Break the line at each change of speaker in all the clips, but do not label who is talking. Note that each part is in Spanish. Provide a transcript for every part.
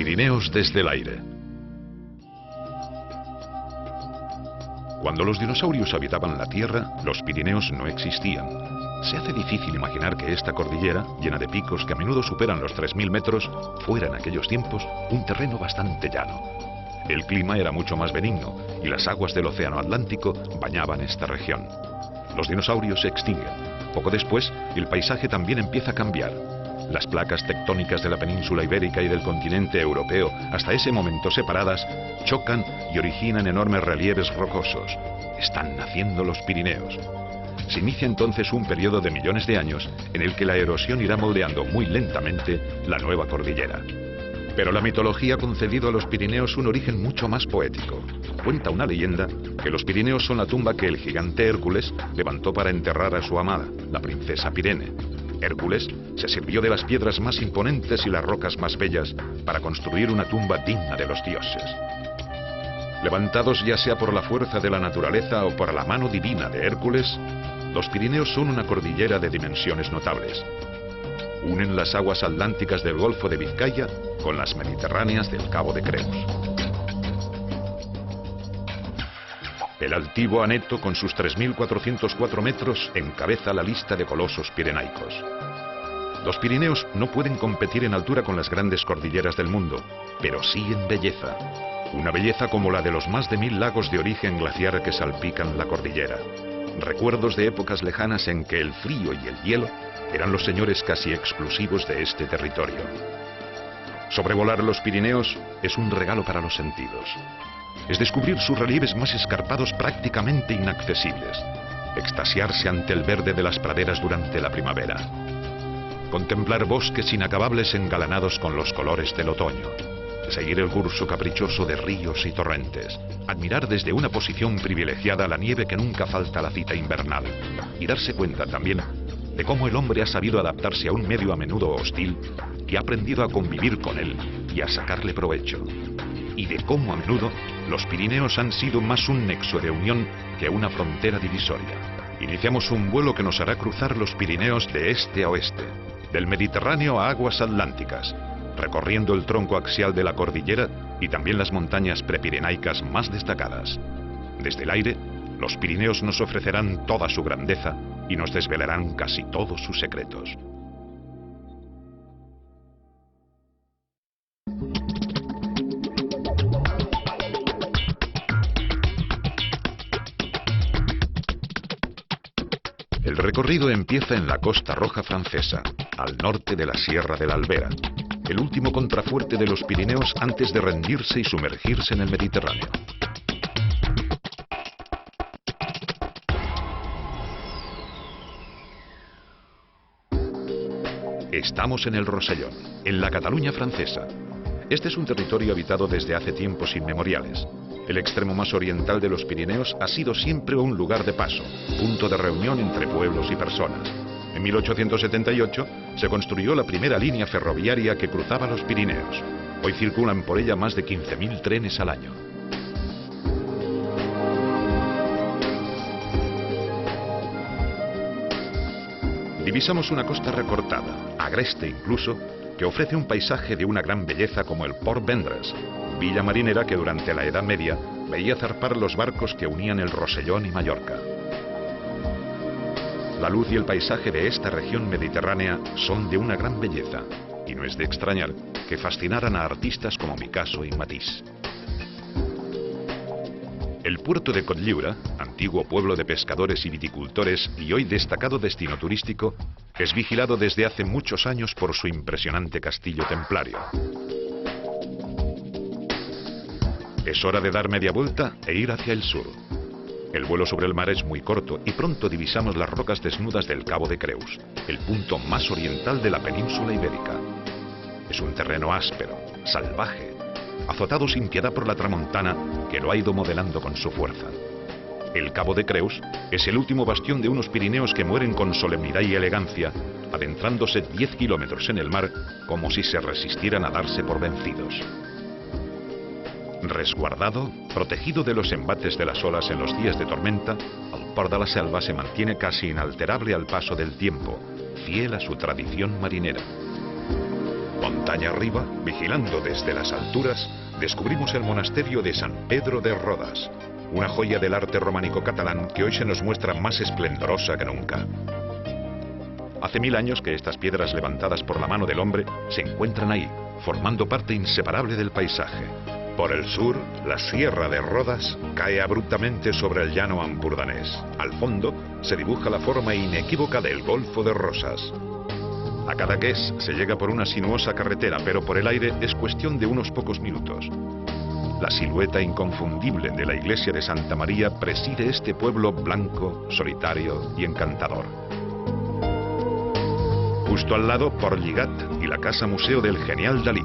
Pirineos desde el aire. Cuando los dinosaurios habitaban la Tierra, los Pirineos no existían. Se hace difícil imaginar que esta cordillera, llena de picos que a menudo superan los 3000 metros, fuera en aquellos tiempos un terreno bastante llano. El clima era mucho más benigno y las aguas del Océano Atlántico bañaban esta región. Los dinosaurios se extinguen. Poco después, el paisaje también empieza a cambiar. Las placas tectónicas de la península ibérica y del continente europeo, hasta ese momento separadas, chocan y originan enormes relieves rocosos. Están naciendo los Pirineos. Se inicia entonces un periodo de millones de años en el que la erosión irá moldeando muy lentamente la nueva cordillera. Pero la mitología ha concedido a los Pirineos un origen mucho más poético. Cuenta una leyenda que los Pirineos son la tumba que el gigante Hércules levantó para enterrar a su amada, la princesa Pirene. Hércules se sirvió de las piedras más imponentes y las rocas más bellas para construir una tumba digna de los dioses. Levantados ya sea por la fuerza de la naturaleza o por la mano divina de Hércules, los Pirineos son una cordillera de dimensiones notables. Unen las aguas atlánticas del Golfo de Vizcaya con las mediterráneas del Cabo de Creus. El altivo Aneto, con sus 3.404 metros, encabeza la lista de colosos pirenaicos. Los Pirineos no pueden competir en altura con las grandes cordilleras del mundo, pero sí en belleza. Una belleza como la de los más de 1000 lagos de origen glaciar que salpican la cordillera. Recuerdos de épocas lejanas en que el frío y el hielo eran los señores casi exclusivos de este territorio. Sobrevolar los Pirineos es un regalo para los sentidos. Es descubrir sus relieves más escarpados prácticamente inaccesibles. Extasiarse ante el verde de las praderas durante la primavera. Contemplar bosques inacabables engalanados con los colores del otoño. Seguir el curso caprichoso de ríos y torrentes. Admirar desde una posición privilegiada la nieve que nunca falta a la cita invernal. Y darse cuenta también de cómo el hombre ha sabido adaptarse a un medio a menudo hostil y ha aprendido a convivir con él y a sacarle provecho. Y de cómo a menudo los Pirineos han sido más un nexo de unión que una frontera divisoria. Iniciamos un vuelo que nos hará cruzar los Pirineos de este a oeste, del Mediterráneo a aguas atlánticas, recorriendo el tronco axial de la cordillera y también las montañas prepirenaicas más destacadas. Desde el aire, los Pirineos nos ofrecerán toda su grandeza y nos desvelarán casi todos sus secretos. El recorrido empieza en la Costa Roja francesa, al norte de la Sierra de la Albera, el último contrafuerte de los Pirineos antes de rendirse y sumergirse en el Mediterráneo. Estamos en el Rosellón, en la Cataluña francesa. Este es un territorio habitado desde hace tiempos inmemoriales. El extremo más oriental de los Pirineos ha sido siempre un lugar de paso, punto de reunión entre pueblos y personas. En 1878 se construyó la primera línea ferroviaria que cruzaba los Pirineos. Hoy circulan por ella más de 15.000 trenes al año. Divisamos una costa recortada, agreste incluso, que ofrece un paisaje de una gran belleza como el Port Vendres, villa marinera que durante la Edad Media veía zarpar los barcos que unían el Rosellón y Mallorca. La luz y el paisaje de esta región mediterránea son de una gran belleza, y no es de extrañar que fascinaran a artistas como Picasso y Matisse. El puerto de Cotlliure, antiguo pueblo de pescadores y viticultores y hoy destacado destino turístico, es vigilado desde hace muchos años por su impresionante castillo templario. Es hora de dar media vuelta e ir hacia el sur. El vuelo sobre el mar es muy corto y pronto divisamos las rocas desnudas del Cabo de Creus, el punto más oriental de la península ibérica. Es un terreno áspero, salvaje, azotado sin piedad por la tramontana que lo ha ido modelando con su fuerza. El Cabo de Creus es el último bastión de unos Pirineos que mueren con solemnidad y elegancia, adentrándose 10 kilómetros en el mar como si se resistieran a darse por vencidos. Resguardado, protegido de los embates de las olas en los días de tormenta, el Port de la Selva se mantiene casi inalterable al paso del tiempo, fiel a su tradición marinera. Montaña arriba, vigilando desde las alturas, descubrimos el monasterio de San Pedro de Rodas, una joya del arte románico catalán que hoy se nos muestra más esplendorosa que nunca. Hace 1000 años que estas piedras levantadas por la mano del hombre se encuentran ahí, formando parte inseparable del paisaje. Por el sur, la Sierra de Rodas cae abruptamente sobre el llano ampurdanés. Al fondo se dibuja la forma inequívoca del Golfo de Rosas. A Cadaqués se llega por una sinuosa carretera, pero por el aire es cuestión de unos pocos minutos. La silueta inconfundible de la iglesia de Santa María preside este pueblo blanco, solitario y encantador. Justo al lado, Portlligat y la casa museo del genial Dalí.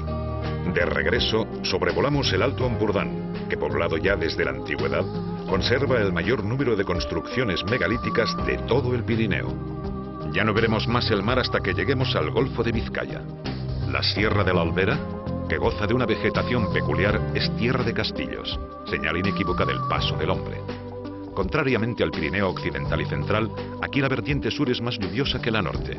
De regreso, sobrevolamos el Alto Ampurdán, que poblado ya desde la antigüedad, conserva el mayor número de construcciones megalíticas de todo el Pirineo. Ya no veremos más el mar hasta que lleguemos al Golfo de Vizcaya. La Sierra de la Albera, que goza de una vegetación peculiar, es tierra de castillos, señal inequívoca del paso del hombre. Contrariamente al Pirineo occidental y central, aquí la vertiente sur es más lluviosa que la norte.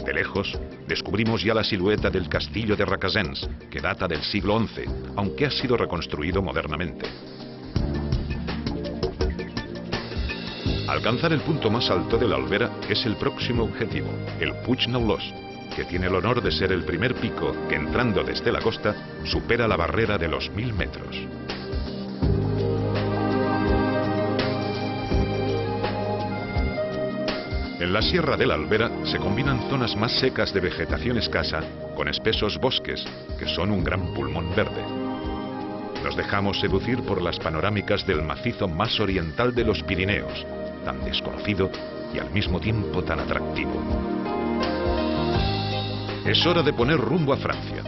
De lejos, descubrimos ya la silueta del castillo de Requesens, que data del siglo XI, aunque ha sido reconstruido modernamente. Alcanzar el punto más alto de la Albera es el próximo objetivo, el Puig Neulós, que tiene el honor de ser el primer pico que, entrando desde la costa, supera la barrera de los 1000 metros. En la Sierra de la Albera se combinan zonas más secas de vegetación escasa con espesos bosques, que son un gran pulmón verde. Nos dejamos seducir por las panorámicas del macizo más oriental de los Pirineos, tan desconocido y al mismo tiempo tan atractivo. Es hora de poner rumbo a Francia.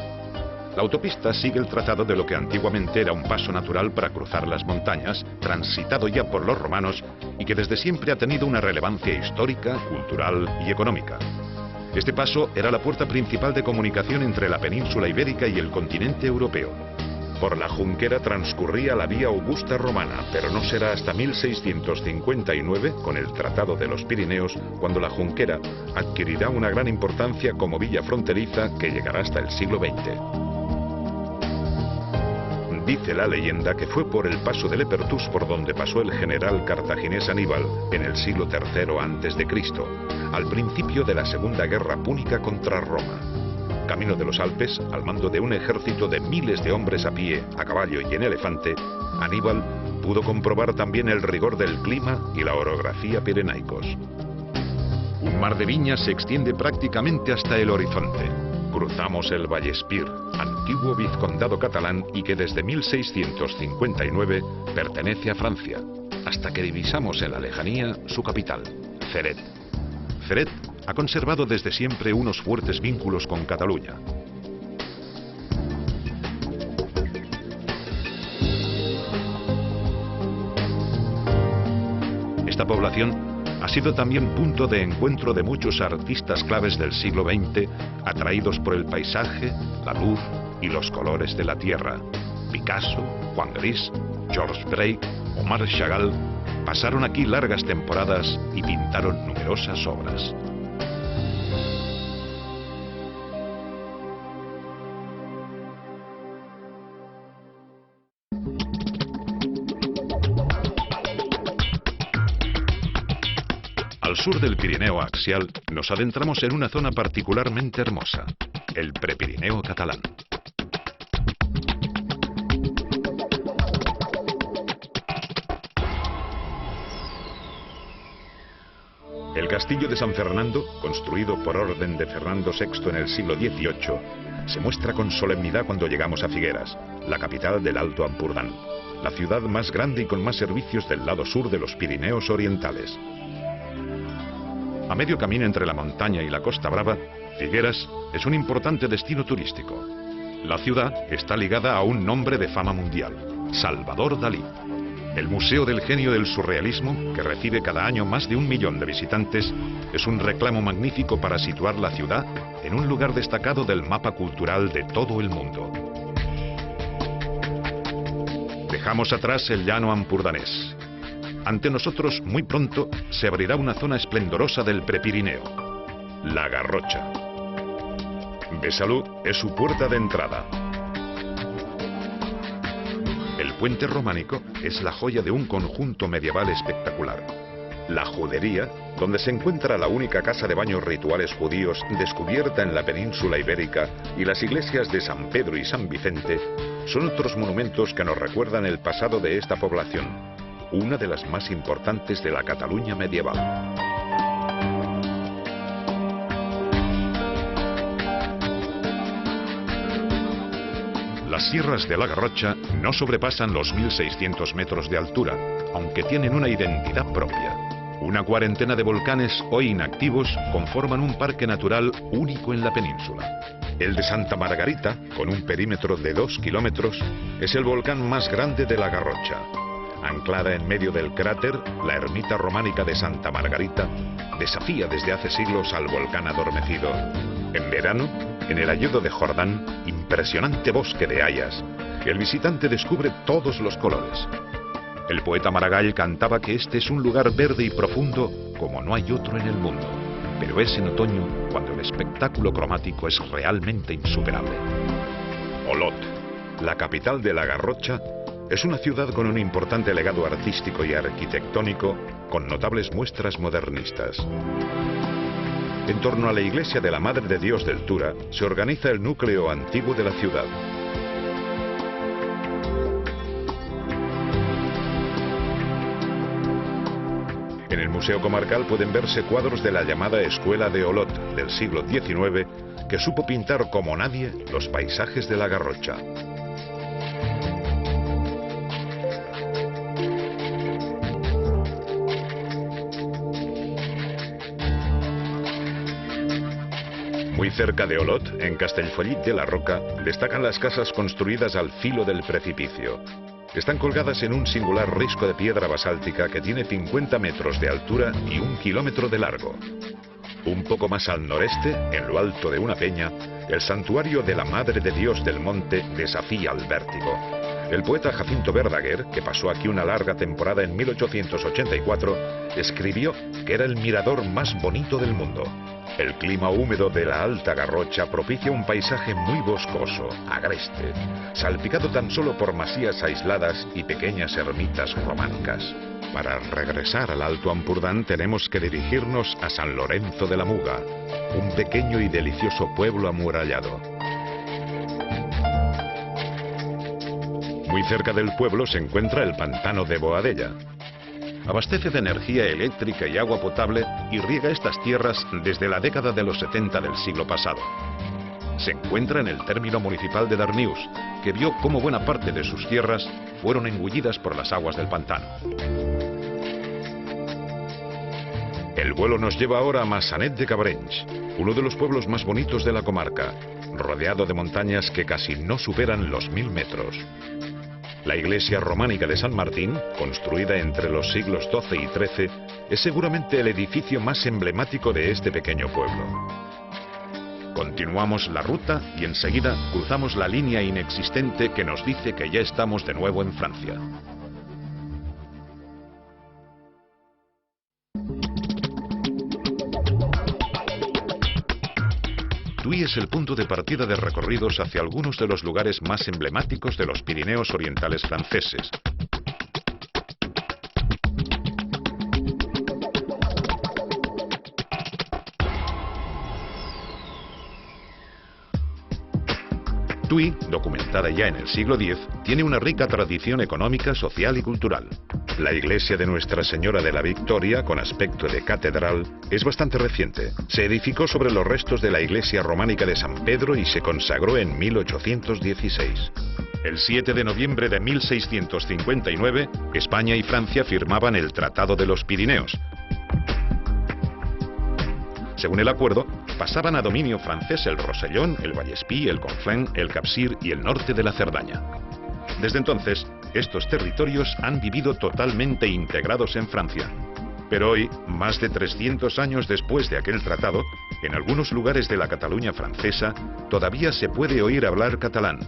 La autopista sigue el trazado de lo que antiguamente era un paso natural para cruzar las montañas, transitado ya por los romanos y que desde siempre ha tenido una relevancia histórica, cultural y económica. Este paso era la puerta principal de comunicación entre la península ibérica y el continente europeo. Por la Junquera transcurría la vía Augusta romana, pero no será hasta 1659, con el Tratado de los Pirineos, cuando la Junquera adquirirá una gran importancia como villa fronteriza que llegará hasta el siglo XX. Dice la leyenda que fue por el paso de Lepertus por donde pasó el general cartaginés Aníbal en el siglo III a.C., al principio de la Segunda Guerra Púnica contra Roma. Camino de los Alpes, al mando de un ejército de miles de hombres a pie, a caballo y en elefante, Aníbal pudo comprobar también el rigor del clima y la orografía pirenaicos. Un mar de viñas se extiende prácticamente hasta el horizonte. Cruzamos el Vallespir, antiguo vizcondado catalán y que desde 1659 pertenece a Francia, hasta que divisamos en la lejanía su capital, Ceret. Ceret ha conservado desde siempre unos fuertes vínculos con Cataluña. Esta población ha sido también punto de encuentro de muchos artistas claves del siglo XX, atraídos por el paisaje, la luz y los colores de la tierra. Picasso, Juan Gris, George Braque o Marc Chagall pasaron aquí largas temporadas y pintaron numerosas obras. Al sur del Pirineo axial nos adentramos en una zona particularmente hermosa, el Prepirineo catalán. El castillo de San Fernando, construido por orden de Fernando VI en el siglo XVIII, se muestra con solemnidad cuando llegamos a Figueras, la capital del Alto Ampurdán, la ciudad más grande y con más servicios del lado sur de los Pirineos orientales. A medio camino entre la montaña y la Costa Brava, Figueras es un importante destino turístico. La ciudad está ligada a un nombre de fama mundial, Salvador Dalí. El Museo del Genio del Surrealismo, que recibe cada año más de 1 millón de visitantes, es un reclamo magnífico para situar la ciudad en un lugar destacado del mapa cultural de todo el mundo. Dejamos atrás el llano ampurdanés. Ante nosotros, muy pronto, se abrirá una zona esplendorosa del Prepirineo, la Garrocha. Besalú es su puerta de entrada. El puente románico es la joya de un conjunto medieval espectacular. La Judería, donde se encuentra la única casa de baños rituales judíos descubierta en la península ibérica, y las iglesias de San Pedro y San Vicente, son otros monumentos que nos recuerdan el pasado de esta población, una de las más importantes de la Cataluña medieval. Las sierras de la Garrocha no sobrepasan los 1.600 metros de altura, aunque tienen una identidad propia. Una cuarentena de volcanes hoy inactivos conforman un parque natural único en la península. El de Santa Margarita, con un perímetro de 2 kilómetros, es el volcán más grande de la Garrocha. Anclada en medio del cráter, la ermita románica de Santa Margarita desafía desde hace siglos al volcán adormecido. En verano, en el Hayedo de Jordán, impresionante bosque de hayas, que el visitante descubre todos los colores. El poeta Maragall cantaba que este es un lugar verde y profundo como no hay otro en el mundo, pero es en otoño cuando el espectáculo cromático es realmente insuperable. Olot, la capital de la Garrocha, es una ciudad con un importante legado artístico y arquitectónico, con notables muestras modernistas. En torno a la iglesia de la Madre de Dios del Tura se organiza el núcleo antiguo de la ciudad. En el Museo Comarcal pueden verse cuadros de la llamada Escuela de Olot del siglo XIX, que supo pintar como nadie los paisajes de la Garrocha. Muy cerca de Olot, en Castellfollit de la Roca, destacan las casas construidas al filo del precipicio. Están colgadas en un singular risco de piedra basáltica que tiene 50 metros de altura y 1 kilómetro de largo. Un poco más al noreste, en lo alto de una peña, el santuario de la Madre de Dios del Monte desafía al vértigo. El poeta Jacinto Verdaguer, que pasó aquí una larga temporada en 1884, escribió que era el mirador más bonito del mundo. El clima húmedo de la Alta Garrocha propicia un paisaje muy boscoso, agreste, salpicado tan solo por masías aisladas y pequeñas ermitas románicas. Para regresar al Alto Ampurdán tenemos que dirigirnos a San Lorenzo de la Muga, un pequeño y delicioso pueblo amurallado. Muy cerca del pueblo se encuentra el pantano de Boadella. Abastece de energía eléctrica y agua potable y riega estas tierras desde la década de los 70 del siglo pasado. Se encuentra en el término municipal de Darnius, que vio cómo buena parte de sus tierras fueron engullidas por las aguas del pantano. El vuelo nos lleva ahora a Massanet de Cabrenys, uno de los pueblos más bonitos de la comarca, rodeado de montañas que casi no superan los 1000 metros. La iglesia románica de San Martín, construida entre los siglos XII y XIII, es seguramente el edificio más emblemático de este pequeño pueblo. Continuamos la ruta y enseguida cruzamos la línea inexistente que nos dice que ya estamos de nuevo en Francia. Tui es el punto de partida de recorridos hacia algunos de los lugares más emblemáticos de los Pirineos orientales franceses. Tui, documentada ya en el siglo X, tiene una rica tradición económica, social y cultural. La iglesia de Nuestra Señora de la Victoria, con aspecto de catedral, es bastante reciente. Se edificó sobre los restos de la iglesia románica de San Pedro y se consagró en 1816. El 7 de noviembre de 1659, España y Francia firmaban el Tratado de los Pirineos. Según el acuerdo, pasaban a dominio francés el Rosellón, el Vallespí, el Conflent, el Capcir y el norte de la Cerdaña. Desde entonces, estos territorios han vivido totalmente integrados en Francia. Pero hoy, más de 300 años después de aquel tratado, en algunos lugares de la Cataluña francesa, todavía se puede oír hablar catalán,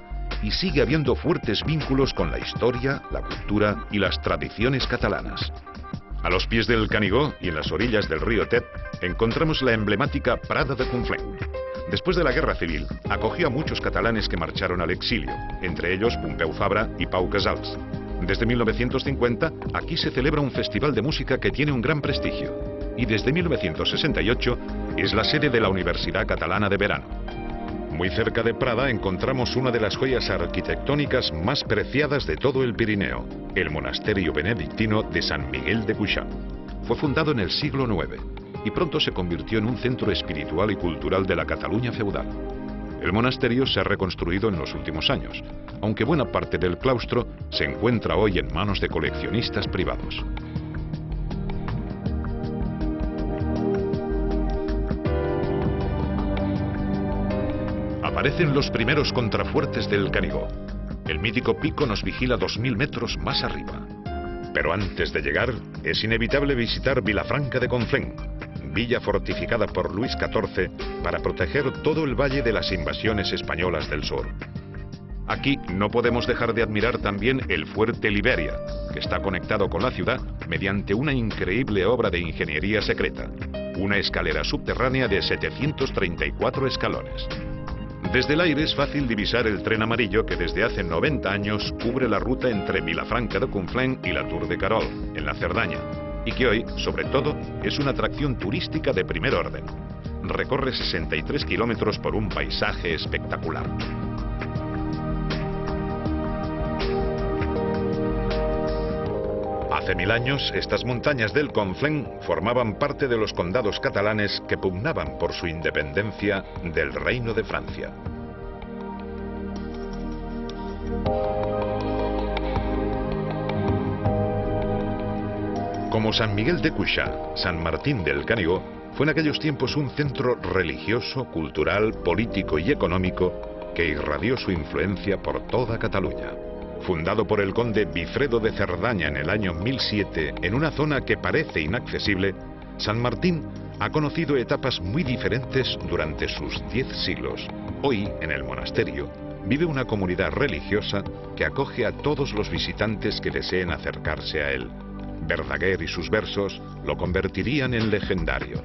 y sigue habiendo fuertes vínculos con la historia, la cultura y las tradiciones catalanas. A los pies del Canigó y en las orillas del río Tet encontramos la emblemática Prada de Conflent, Después de la Guerra Civil, acogió a muchos catalanes que marcharon al exilio, entre ellos Pompeu Fabra y Pau Casals. Desde 1950, aquí se celebra un festival de música que tiene un gran prestigio. Y desde 1968 es la sede de la Universidad Catalana de Verano. Muy cerca de Prada encontramos una de las joyas arquitectónicas más preciadas de todo el Pirineo, el monasterio benedictino de San Miguel de Cuixà. Fue fundado en el siglo IX y pronto se convirtió en un centro espiritual y cultural de la Cataluña feudal. El monasterio se ha reconstruido en los últimos años, aunque buena parte del claustro se encuentra hoy en manos de coleccionistas privados. Aparecen los primeros contrafuertes del Canigó. El mítico pico nos vigila 2000 metros más arriba. Pero antes de llegar, es inevitable visitar Vilafranca de Conflent, villa fortificada por Luis XIV para proteger todo el valle de las invasiones españolas del sur. Aquí no podemos dejar de admirar también el Fuerte Liberia, que está conectado con la ciudad mediante una increíble obra de ingeniería secreta, una escalera subterránea de 734 escalones. Desde el aire es fácil divisar el tren amarillo que desde hace 90 años cubre la ruta entre Vilafranca de Conflent y la Tour de Carol, en la Cerdaña, y que hoy, sobre todo, es una atracción turística de primer orden. Recorre 63 kilómetros por un paisaje espectacular. Hace 1000 años, estas montañas del Conflent formaban parte de los condados catalanes que pugnaban por su independencia del Reino de Francia. Como San Miguel de Cuixà, San Martín del Canigó fue en aquellos tiempos un centro religioso, cultural, político y económico que irradió su influencia por toda Cataluña. Fundado por el conde Bifredo de Cerdaña en el año 1007 en una zona que parece inaccesible, San Martín ha conocido etapas muy diferentes durante sus 10 siglos. Hoy, en el monasterio, vive una comunidad religiosa que acoge a todos los visitantes que deseen acercarse a él. Verdaguer y sus versos lo convertirían en legendario.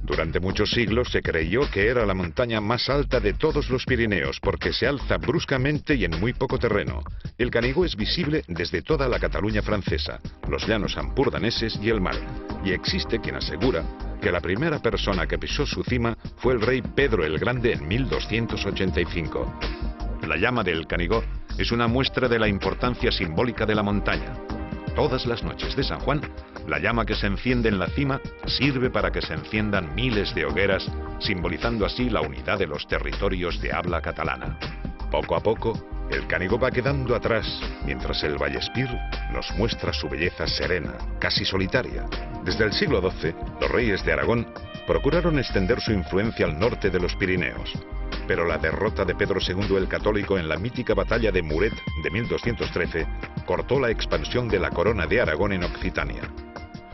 Durante muchos siglos se creyó que era la montaña más alta de todos los Pirineos porque se alza bruscamente y en muy poco terreno. El Canigó es visible desde toda la Cataluña francesa, los llanos ampurdaneses y el mar. Y existe quien asegura que la primera persona que pisó su cima fue el rey Pedro el Grande en 1285. La llama del Canigó es una muestra de la importancia simbólica de la montaña. Todas las noches de San Juan, la llama que se enciende en la cima sirve para que se enciendan miles de hogueras, simbolizando así la unidad de los territorios de habla catalana. Poco a poco, el Canigó va quedando atrás, mientras el Vallespir nos muestra su belleza serena, casi solitaria. Desde el siglo XII, los reyes de Aragón procuraron extender su influencia al norte de los Pirineos. Pero la derrota de Pedro II el Católico en la mítica batalla de Muret de 1213 cortó la expansión de la Corona de Aragón en Occitania.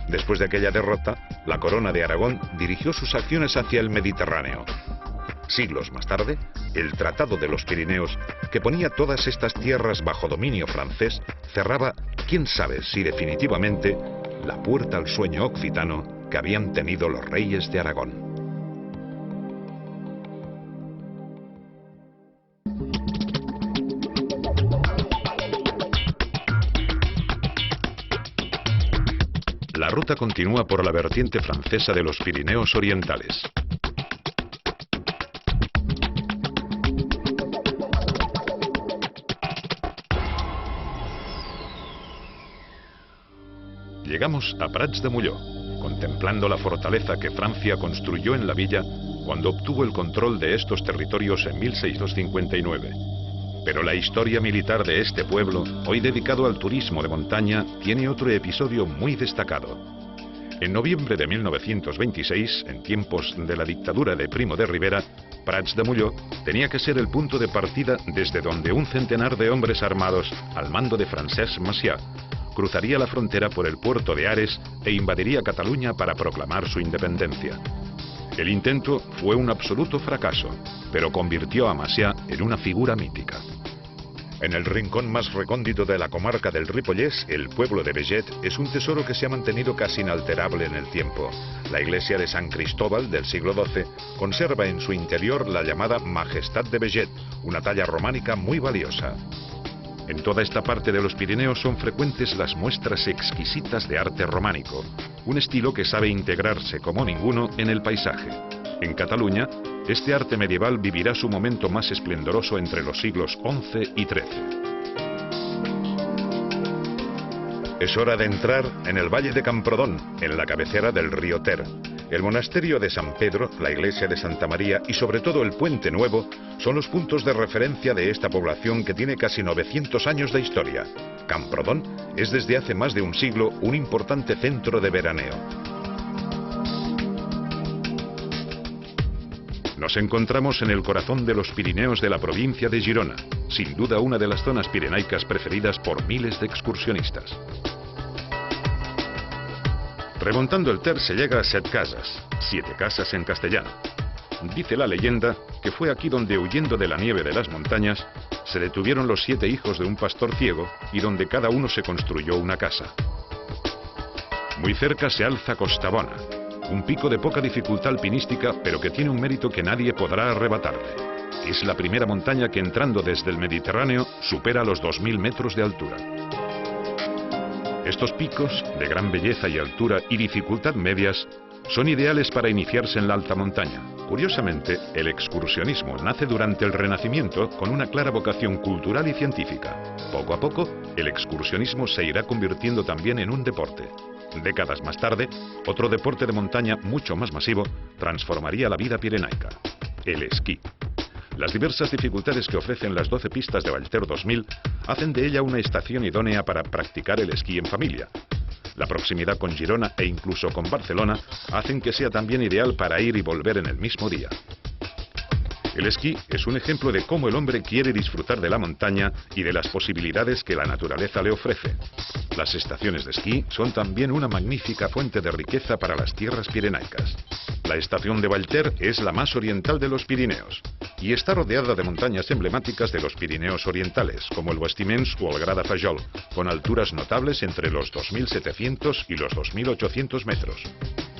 Después de aquella derrota, la Corona de Aragón dirigió sus acciones hacia el Mediterráneo. Siglos más tarde, el Tratado de los Pirineos, que ponía todas estas tierras bajo dominio francés, cerraba, quién sabe si definitivamente, la puerta al sueño occitano que habían tenido los reyes de Aragón. La ruta continúa por la vertiente francesa de los Pirineos orientales. Llegamos a Prats de Molló, contemplando la fortaleza que Francia construyó en la villa cuando obtuvo el control de estos territorios en 1659. Pero la historia militar de este pueblo, hoy dedicado al turismo de montaña, tiene otro episodio muy destacado. En noviembre de 1926, en tiempos de la dictadura de Primo de Rivera, Prats de Molló tenía que ser el punto de partida desde donde un centenar de hombres armados, al mando de Francesc Macià, cruzaría la frontera por el puerto de Ares e invadiría Cataluña para proclamar su independencia. El intento fue un absoluto fracaso, pero convirtió a Macià en una figura mítica. En el rincón más recóndito de la comarca del Ripollès, el pueblo de Beget es un tesoro que se ha mantenido casi inalterable en el tiempo. La iglesia de San Cristóbal del siglo XII conserva en su interior la llamada Majestad de Beget, una talla románica muy valiosa. En toda esta parte de los Pirineos son frecuentes las muestras exquisitas de arte románico, un estilo que sabe integrarse como ninguno en el paisaje. En Cataluña, este arte medieval vivirá su momento más esplendoroso entre los siglos XI y XIII. Es hora de entrar en el Valle de Camprodón, en la cabecera del río Ter. El monasterio de San Pedro, la iglesia de Santa María y sobre todo el Puente Nuevo son los puntos de referencia de esta población que tiene casi 900 años de historia. Camprodón es desde hace más de un siglo un importante centro de veraneo. Nos encontramos en el corazón de los Pirineos de la provincia de Girona, sin duda una de las zonas pirenaicas preferidas por miles de excursionistas. Remontando el Ter se llega a Setcases, 7 casas en castellano. Dice la leyenda que fue aquí donde, huyendo de la nieve de las montañas, se detuvieron los 7 hijos de un pastor ciego y donde cada uno se construyó una casa. Muy cerca se alza Costabona, un pico de poca dificultad alpinística, pero que tiene un mérito que nadie podrá arrebatarle. Es la primera montaña que, entrando desde el Mediterráneo, supera los 2000 metros de altura. Estos picos, de gran belleza y altura y dificultad medias, son ideales para iniciarse en la alta montaña. Curiosamente, el excursionismo nace durante el Renacimiento con una clara vocación cultural y científica. Poco a poco, el excursionismo se irá convirtiendo también en un deporte. Décadas más tarde, otro deporte de montaña mucho más masivo transformaría la vida pirenaica: el esquí. Las diversas dificultades que ofrecen las 12 pistas de Vallter 2000 hacen de ella una estación idónea para practicar el esquí en familia. La proximidad con Girona e incluso con Barcelona hacen que sea también ideal para ir y volver en el mismo día. El esquí es un ejemplo de cómo el hombre quiere disfrutar de la montaña y de las posibilidades que la naturaleza le ofrece. Las estaciones de esquí son también una magnífica fuente de riqueza para las tierras pirenaicas. La estación de Vallter es la más oriental de los Pirineos y está rodeada de montañas emblemáticas de los Pirineos orientales, como el Bastiments o el Gra de Fajol, con alturas notables entre los 2.700 y los 2.800 metros.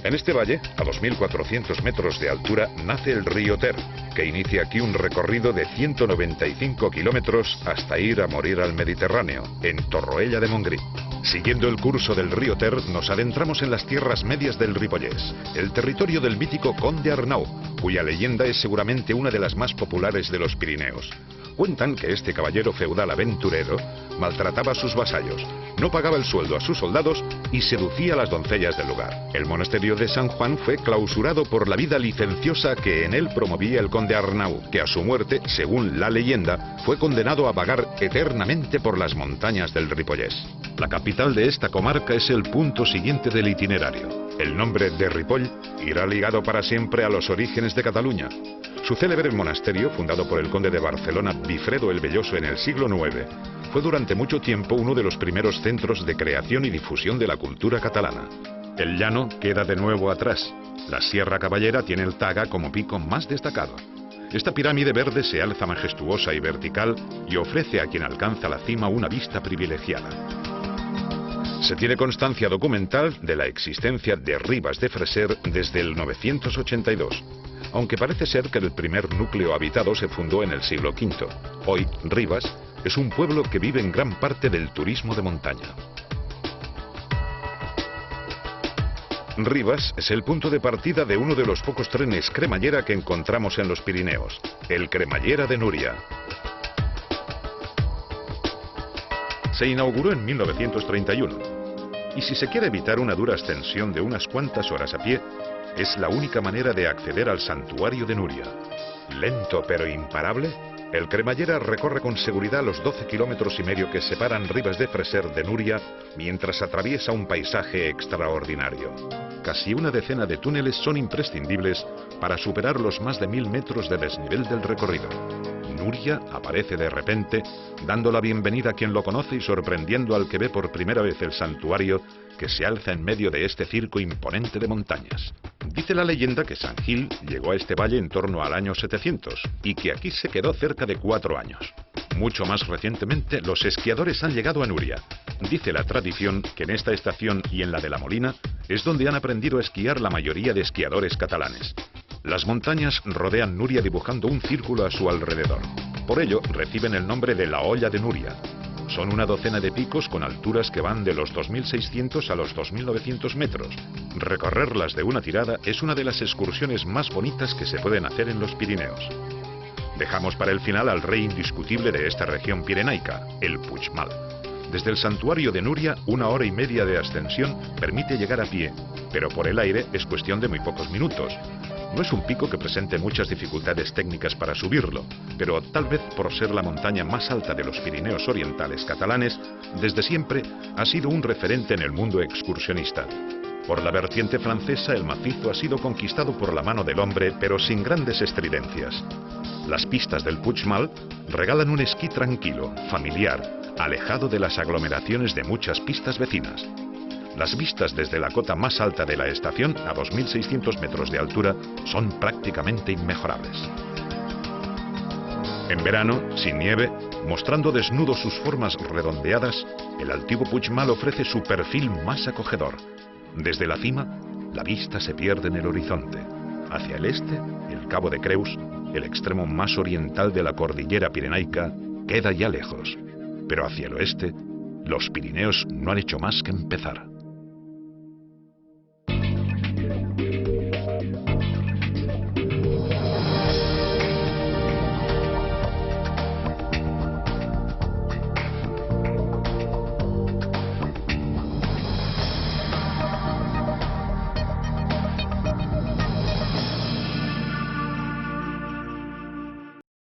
En este valle, a 2.400 metros de altura, nace el río Ter, que inicia aquí un recorrido de 195 kilómetros hasta ir a morir al Mediterráneo, en Torroella de Montgrí. Siguiendo el curso del río Ter, nos adentramos en las tierras medias del Ripollès, el territorio del mítico Conde Arnau, cuya leyenda es seguramente una de las más populares de los Pirineos. Cuentan que este caballero feudal aventurero maltrataba a sus vasallos, no pagaba el sueldo a sus soldados y seducía a las doncellas del lugar. El monasterio de San Juan fue clausurado por la vida licenciosa que en él promovía el conde Arnau, que a su muerte, según la leyenda, fue condenado a vagar eternamente por las montañas del Ripollès. La capital de esta comarca es el punto siguiente del itinerario. El nombre de Ripoll irá ligado para siempre a los orígenes de Cataluña. Su célebre monasterio, fundado por el conde de Barcelona Bifredo el Velloso en el siglo IX, fue durante mucho tiempo uno de los primeros centros de creación y difusión de la cultura catalana. El llano queda de nuevo atrás. La Sierra Caballera tiene el Taga como pico más destacado. Esta pirámide verde se alza majestuosa y vertical y ofrece a quien alcanza la cima una vista privilegiada. Se tiene constancia documental de la existencia de Ribes de Freser desde el 982, aunque parece ser que el primer núcleo habitado se fundó en el siglo V. Hoy, Ribes es un pueblo que vive en gran parte del turismo de montaña. Ribes es el punto de partida de uno de los pocos trenes cremallera que encontramos en los Pirineos, el Cremallera de Núria. Se inauguró en 1931, y si se quiere evitar una dura ascensión de unas cuantas horas a pie, es la única manera de acceder al santuario de Núria. Lento pero imparable, el cremallera recorre con seguridad los 12,5 kilómetros que separan Ribes de Freser de Núria, mientras atraviesa un paisaje extraordinario. Casi una decena de túneles son imprescindibles para superar los más de 1000 metros de desnivel del recorrido. Núria aparece de repente, dando la bienvenida a quien lo conoce y sorprendiendo al que ve por primera vez el santuario que se alza en medio de este circo imponente de montañas. Dice la leyenda que San Gil llegó a este valle en torno al año 700 y que aquí se quedó cerca de 4 años. Mucho más recientemente, los esquiadores han llegado a Núria. Dice la tradición que en esta estación y en la de La Molina es donde han aprendido a esquiar la mayoría de esquiadores catalanes. Las montañas rodean Núria dibujando un círculo a su alrededor. Por ello, reciben el nombre de la Olla de Núria. Son una docena de picos con alturas que van de los 2.600 a los 2.900 metros. Recorrerlas de una tirada es una de las excursiones más bonitas que se pueden hacer en los Pirineos. Dejamos para el final al rey indiscutible de esta región pirenaica, el Puigmal. Desde el santuario de Núria, 1 hora y media de ascensión permite llegar a pie, pero por el aire es cuestión de muy pocos minutos. No es un pico que presente muchas dificultades técnicas para subirlo, pero tal vez por ser la montaña más alta de los Pirineos orientales catalanes, desde siempre ha sido un referente en el mundo excursionista. Por la vertiente francesa, el macizo ha sido conquistado por la mano del hombre, pero sin grandes estridencias. Las pistas del Puigmal regalan un esquí tranquilo, familiar, alejado de las aglomeraciones de muchas pistas vecinas. Las vistas desde la cota más alta de la estación, a 2.600 metros de altura, son prácticamente inmejorables. En verano, sin nieve, mostrando desnudo sus formas redondeadas, el altivo Puigmal ofrece su perfil más acogedor. Desde la cima, la vista se pierde en el horizonte. Hacia el este, el Cabo de Creus, el extremo más oriental de la cordillera pirenaica, queda ya lejos. Pero hacia el oeste, los Pirineos no han hecho más que empezar.